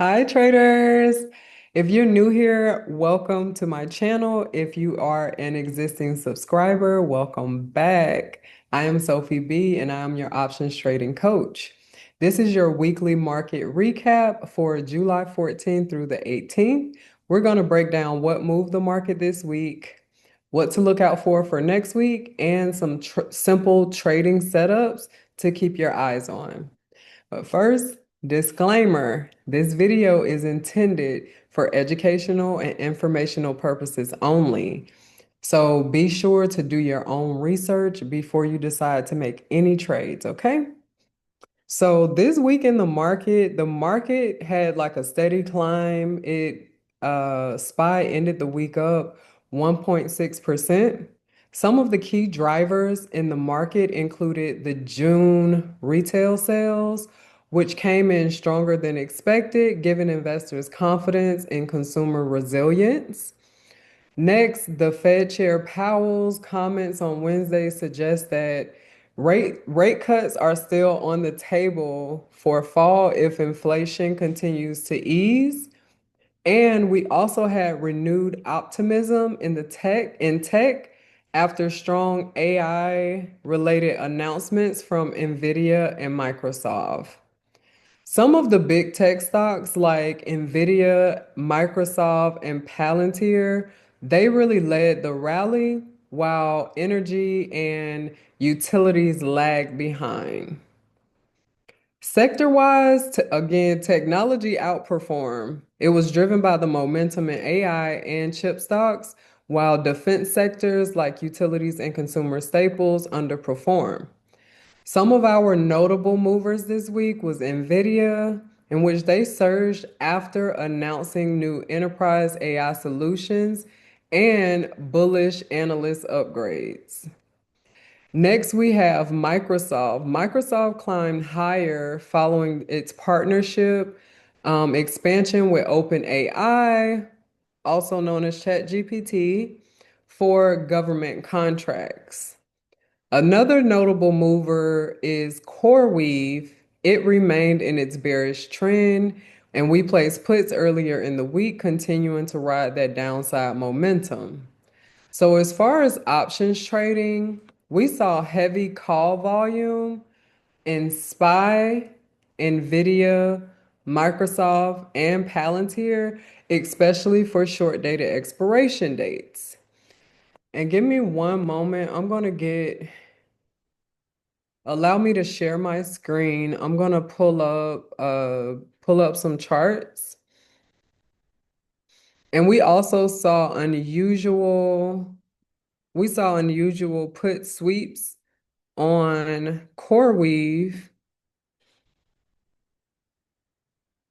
Hi, traders. If you're new here, welcome to my channel. If you are an existing subscriber, welcome back. I am Sophie B, and I'm your options trading coach. This is your weekly market recap for July 14th through the 18th. We're going to break down what moved the market this week, what to look out for next week, and some simple trading setups to keep your eyes on. But first, disclaimer, this video is intended for educational and informational purposes only. So be sure to do your own research before you decide to make any trades, okay? So this week in the market had like a steady climb. SPY ended the week up 1.6%. Some of the key drivers in the market included the June retail sales, which came in stronger than expected, giving investors confidence in consumer resilience. Next, the Fed Chair Powell's comments on Wednesday suggest that rate cuts are still on the table for fall if inflation continues to ease. And we also had renewed optimism in tech after strong AI related announcements from NVDA and Microsoft. Some of the big tech stocks like NVIDIA, Microsoft, and Palantir, they really led the rally while energy and utilities lagged behind. Sector-wise, again, technology outperformed. It was driven by the momentum in AI and chip stocks, while defense sectors like utilities and consumer staples underperformed. Some of our notable movers this week was NVIDIA, in which they surged after announcing new enterprise AI solutions and bullish analyst upgrades. Next, we have Microsoft. Microsoft climbed higher following its partnership expansion with OpenAI, also known as ChatGPT, for government contracts. Another notable mover is CoreWeave. It remained in its bearish trend, and we placed puts earlier in the week, continuing to ride that downside momentum. So, as far as options trading, we saw heavy call volume in SPY, NVIDIA, Microsoft, and Palantir, especially for short dated expiration dates. And give me one moment. Allow me to share my screen. I'm gonna pull up some charts. And we saw unusual put sweeps on CoreWeave.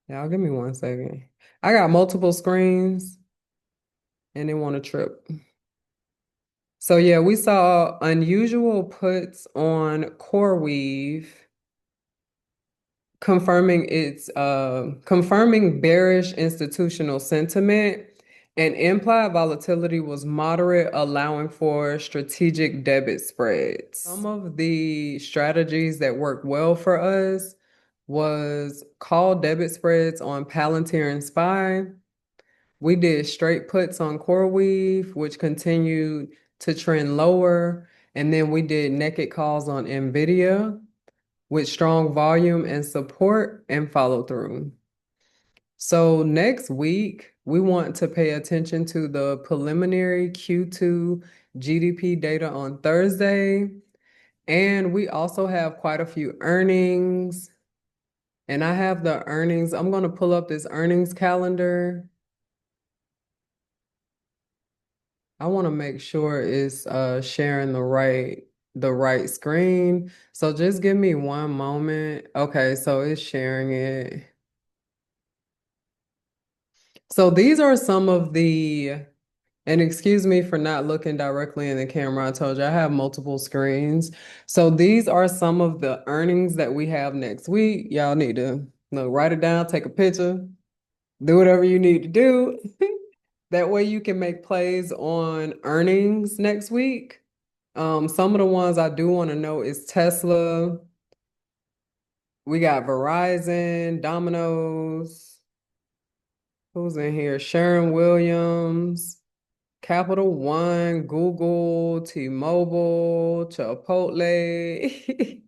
Y'all give me one second. I got multiple screens and they want to trip. So yeah, we saw unusual puts on CoreWeave confirming bearish institutional sentiment, and implied volatility was moderate, allowing for strategic debit spreads. Some of the strategies that worked well for us was call debit spreads on Palantir and SPY. We did straight puts on CoreWeave, which continued to trend lower, and then we did naked calls on NVIDIA with strong volume and support and follow through. So next week, we want to pay attention to the preliminary Q2 GDP data on Thursday. And we also have quite a few earnings. And I have the earnings. I'm going to pull up this earnings calendar. I want to make sure it's sharing the right screen. So just give me one moment. Okay, so it's sharing it. So these are some of and excuse me for not looking directly in the camera. I told you I have multiple screens. So these are some of the earnings that we have next week. Y'all need to write it down, take a picture, do whatever you need to do. That way you can make plays on earnings next week. Some of the ones I do want to know is Tesla. We got Verizon, Domino's. Who's in here? Sharon Williams, Capital One, Google, T-Mobile, Chipotle.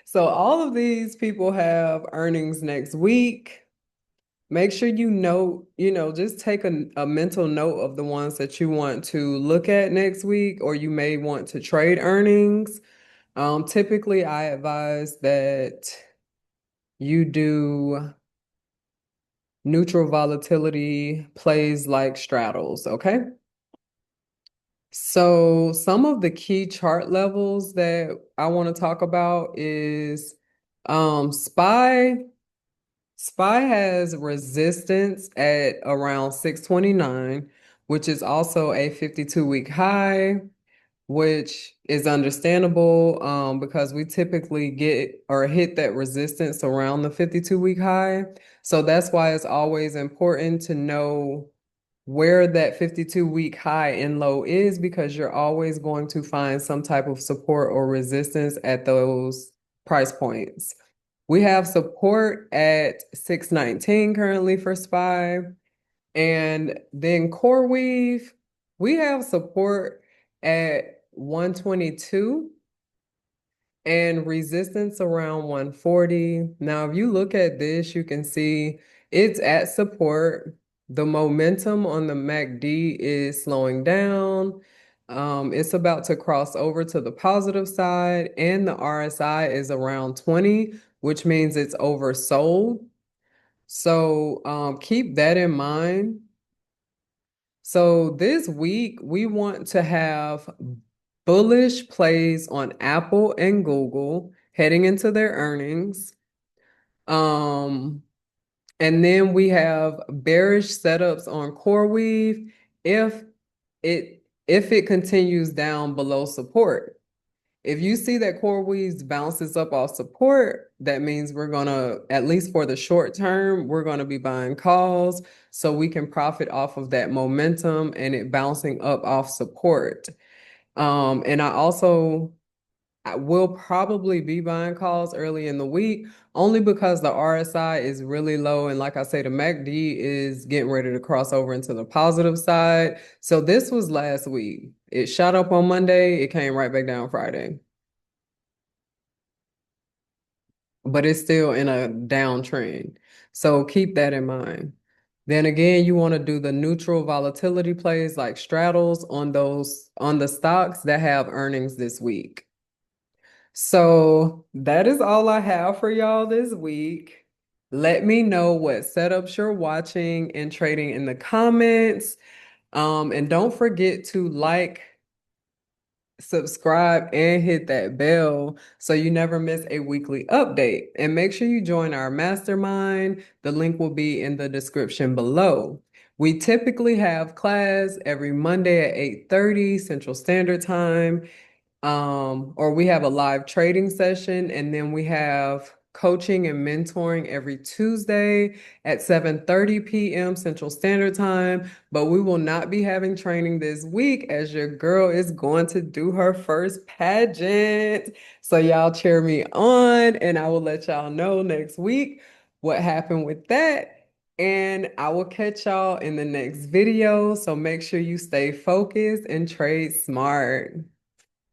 So all of these people have earnings next week. Make sure you note, just take a mental note of the ones that you want to look at next week, or you may want to trade earnings. Typically, I advise that you do neutral volatility plays like straddles, okay? So some of the key chart levels that I want to talk about is SPY. SPY has resistance at around 629, which is also a 52-week high, which is understandable because we typically get or hit that resistance around the 52-week high. So that's why it's always important to know where that 52-week high and low is, because you're always going to find some type of support or resistance at those price points. We have support at 619 currently for SPY. And then CoreWeave, we have support at 122 and resistance around 140. Now, if you look at this, you can see it's at support. The momentum on the MACD is slowing down. It's about to cross over to the positive side, and the RSI is around 20, which means it's oversold. So keep that in mind. So this week, we want to have bullish plays on Apple and Google heading into their earnings. Um, and then we have bearish setups on CoreWeave if it continues down below support. If you see that CoreWeave bounces up off support, that means we're gonna, at least for the short term, we're gonna be buying calls so we can profit off of that momentum and it bouncing up off support. And I will probably be buying calls early in the week only because the RSI is really low. And like I say, the MACD is getting ready to cross over into the positive side. So this was last week. It shot up on Monday. It came right back down Friday. But it's still in a downtrend. So keep that in mind. Then again, you want to do the neutral volatility plays like straddles on the stocks that have earnings this week. So that is all I have for y'all this week. Let me know what setups you're watching and trading in the comments. And don't forget to like, subscribe, and hit that bell so you never miss a weekly update. And make sure you join our mastermind. The link will be in the description below. We typically have class every Monday at 8:30 Central Standard Time, or we have a live trading session, and then we have coaching and mentoring every Tuesday at 7:30 p.m. Central Standard Time. But we will not be having training this week as your girl is going to do her first pageant. So y'all cheer me on, and I will let y'all know next week what happened with that. And I will catch y'all in the next video. So make sure you stay focused and trade smart.